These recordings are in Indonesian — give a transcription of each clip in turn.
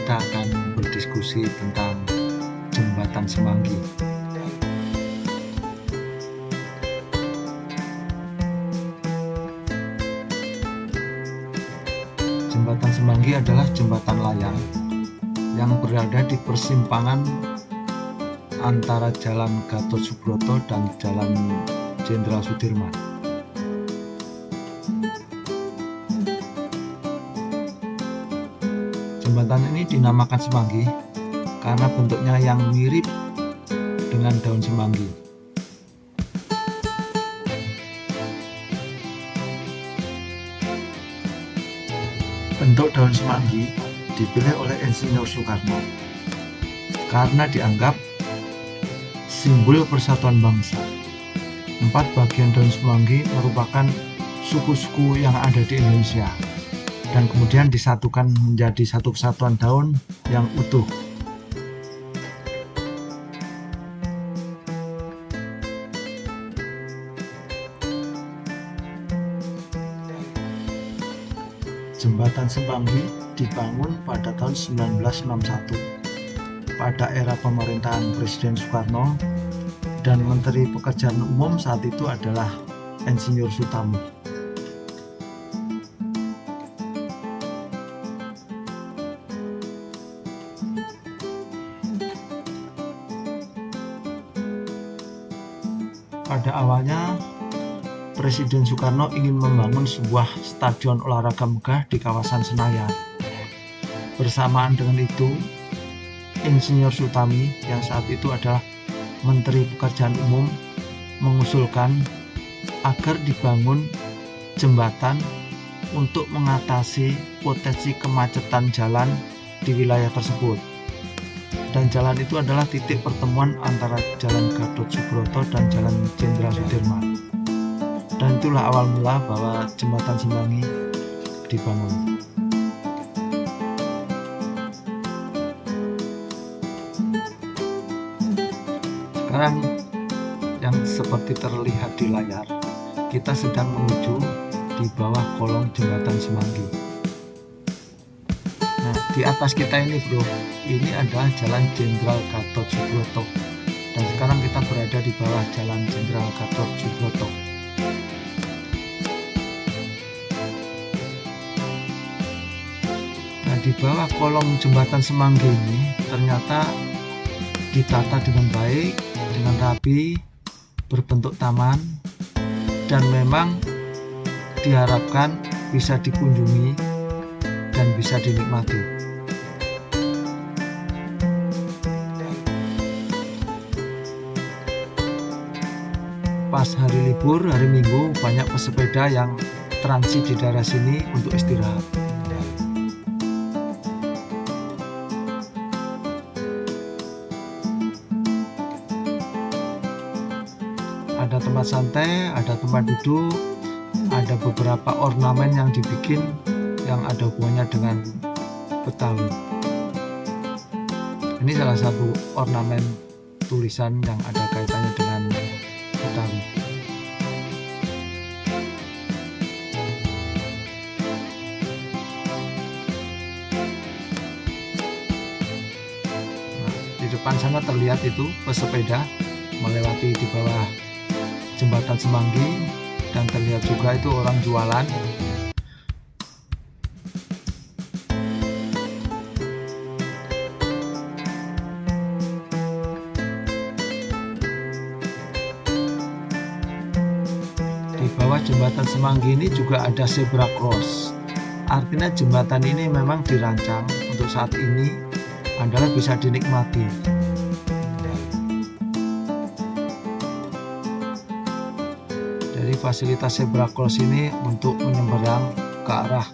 kita akan berdiskusi tentang Jembatan Semanggi. Jembatan Semanggi adalah jembatan layang yang berada di persimpangan antara Jalan Gatot Subroto dan Jalan Jenderal Sudirman. Jembatan ini dinamakan semanggi karena bentuknya yang mirip dengan daun semanggi. Bentuk daun semanggi dipilih oleh Insinyur Soekarno karena dianggap simbol persatuan bangsa. 4 bagian daun semanggi merupakan suku-suku yang ada di Indonesia dan kemudian disatukan menjadi satu kesatuan daun yang utuh. Jembatan Semanggi dibangun pada tahun 1961 pada era pemerintahan Presiden Soekarno dan Menteri Pekerjaan Umum saat itu adalah Insinyur Sutami. Pada awalnya, Presiden Soekarno ingin membangun sebuah stadion olahraga megah di kawasan Senayan. Bersamaan dengan itu, Insinyur Sutami yang saat itu adalah Menteri Pekerjaan Umum mengusulkan agar dibangun jembatan untuk mengatasi potensi kemacetan jalan di wilayah tersebut. Dan jalan itu adalah titik pertemuan antara Jalan Gatot Subroto dan Jalan Jenderal Sudirman. Dan itulah awal mula bahwa Jembatan Semanggi dibangun. Sekarang yang seperti terlihat di layar, kita sedang menuju di bawah kolong Jembatan Semanggi. Nah, di atas kita ini bro, ini adalah Jalan Jenderal Gatot Subroto. Dan sekarang kita berada di bawah Jalan Jenderal Gatot Subroto. Nah, di bawah kolong Jembatan Semanggi ini ternyata ditata dengan baik, dengan rapi, berbentuk taman, dan memang diharapkan bisa dikunjungi dan bisa dinikmati. Pas hari libur, hari Minggu, banyak pesepeda yang transit di daerah sini untuk istirahat. Ada tempat santai, ada tempat duduk, ada beberapa ornamen yang dibikin yang ada hubungannya dengan Betawi. Ini salah satu ornamen tulisan yang ada kaitannya dengan Betawi. Nah, di depan sana terlihat itu pesepeda melewati di bawah Jembatan Semanggi, dan terlihat juga itu orang jualan. Di bawah Jembatan Semanggi ini juga ada zebra cross. Artinya jembatan ini memang dirancang untuk saat ini adalah bisa dinikmati. Jadi fasilitas zebra cross ini untuk menyeberang ke arah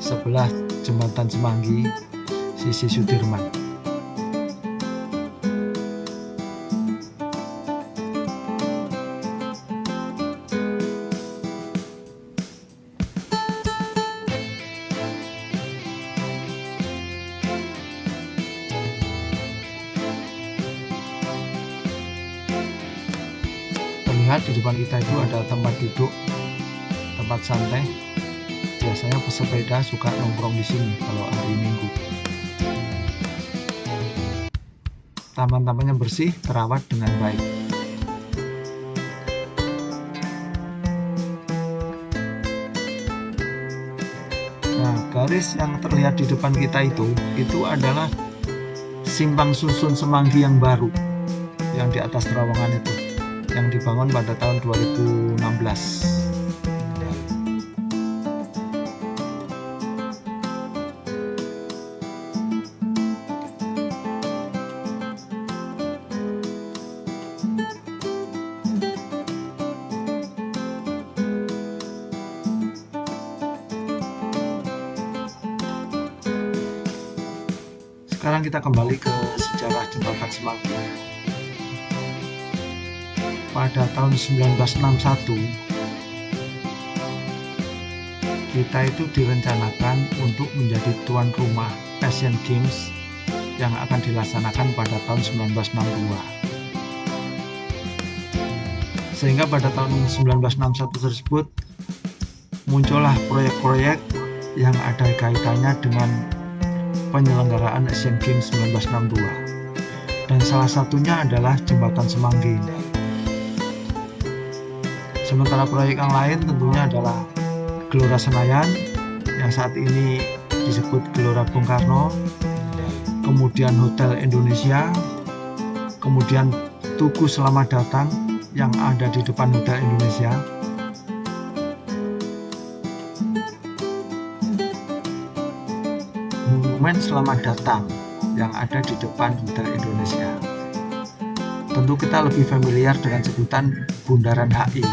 sebelah Jembatan Semanggi sisi Sudirman. Lihat di depan kita itu ada tempat duduk, tempat santai. Biasanya pesepeda suka nongkrong di sini kalau hari Minggu. taman-tamannya bersih, terawat dengan baik. Nah, garis yang terlihat di depan kita itu adalah simpang susun Semanggi yang baru, yang di atas terowongan itu, yang dibangun pada tahun 2016. Sekarang kita kembali ke sejarah Jembatan Semanggi. Pada tahun 1961, kita itu direncanakan untuk menjadi tuan rumah Asian Games yang akan dilaksanakan pada tahun 1962. Sehingga pada tahun 1961 tersebut muncullah proyek-proyek yang ada kaitannya dengan penyelenggaraan Asian Games 1962, dan salah satunya adalah Jembatan Semanggi. Sementara proyek yang lain tentunya adalah Gelora Senayan yang saat ini disebut Gelora Bung Karno, kemudian Hotel Indonesia, kemudian Tugu Selamat Datang yang ada di depan Hotel Indonesia, Monumen Selamat Datang yang ada di depan Hotel Indonesia. Tentu kita lebih familiar dengan sebutan Bundaran HI.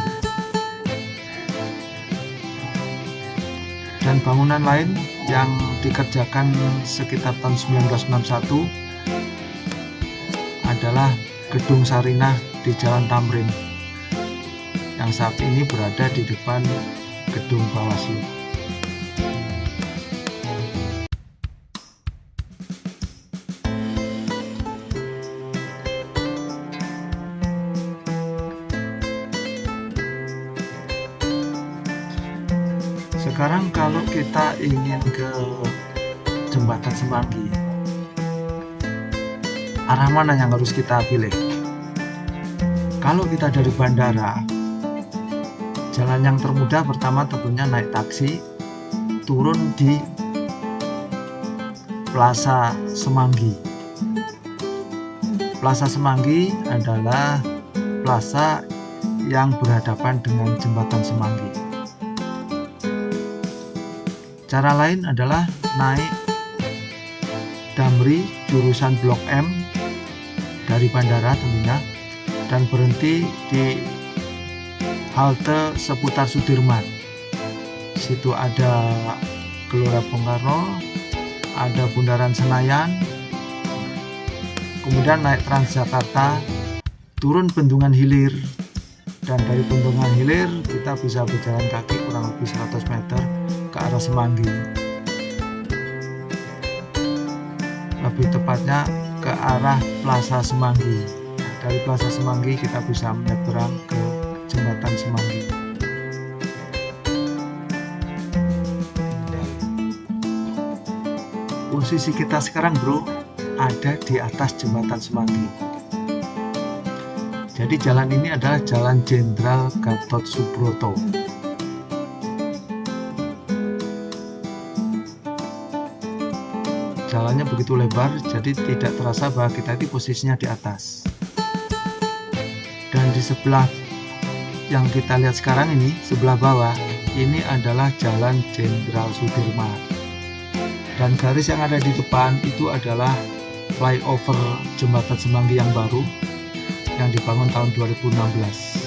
Dan bangunan lain yang dikerjakan sekitar tahun 1961 adalah Gedung Sarinah di Jalan Tamrin yang saat ini berada di depan Gedung Bawaslu. Sekarang kalau kita ingin ke Jembatan Semanggi, arah mana yang harus kita pilih? Kalau kita dari bandara, jalan yang termudah pertama tentunya naik taksi, turun di Plaza Semanggi. Plaza Semanggi adalah plaza yang berhadapan dengan Jembatan Semanggi. Cara lain adalah naik Damri jurusan Blok M dari bandara tentunya, dan berhenti di halte seputar Sudirman. Situ ada Gelora Bung Karno, ada Bundaran Senayan, kemudian naik Transjakarta, turun Bendungan Hilir, dan dari Bendungan Hilir kita bisa berjalan kaki kurang lebih 100 meter ke arah Semanggi, lebih tepatnya ke arah Plaza Semanggi. Dari Plaza Semanggi kita bisa menyeberang ke Jembatan Semanggi. Posisi kita sekarang bro ada di atas Jembatan Semanggi. Jadi jalan ini adalah Jalan Jenderal Gatot Subroto. Jalannya begitu lebar, jadi tidak terasa bahwa kita di posisinya di atas. Dan di sebelah yang kita lihat sekarang ini, sebelah bawah, ini adalah Jalan Jenderal Sudirman. Dan garis yang ada di depan itu adalah flyover Jembatan Semanggi yang baru, yang dibangun tahun 2016.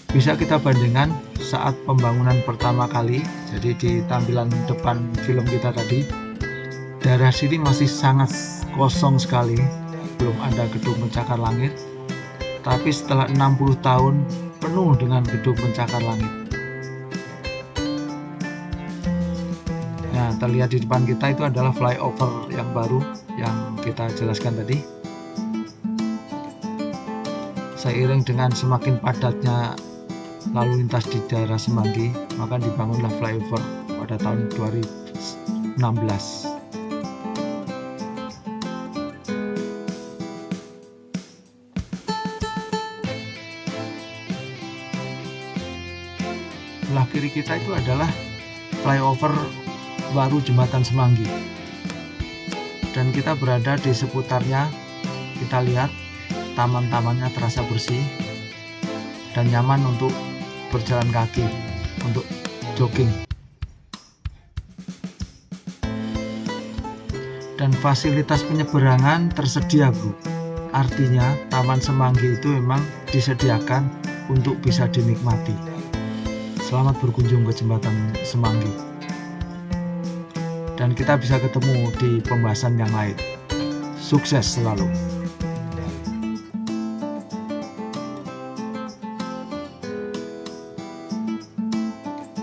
Bisa kita bandingkan saat pembangunan pertama kali, jadi di tampilan depan film kita tadi, daerah sini masih sangat kosong sekali, belum ada gedung pencakar langit. Tapi setelah 60 tahun penuh dengan gedung pencakar langit. Nah, terlihat di depan kita itu adalah flyover yang baru yang kita jelaskan tadi. Seiring dengan semakin padatnya lalu lintas di daerah Semanggi, maka dibangunlah flyover pada tahun 16. Sebelah kiri kita itu adalah flyover baru Jembatan Semanggi, dan kita berada di seputarnya. Kita lihat taman-tamannya terasa bersih dan nyaman untuk berjalan kaki, untuk jogging. Dan fasilitas penyeberangan tersedia, bro. Artinya Taman Semanggi itu memang disediakan untuk bisa dinikmati. Selamat berkunjung ke Jembatan Semanggi. Dan kita bisa ketemu di pembahasan yang lain. Sukses selalu.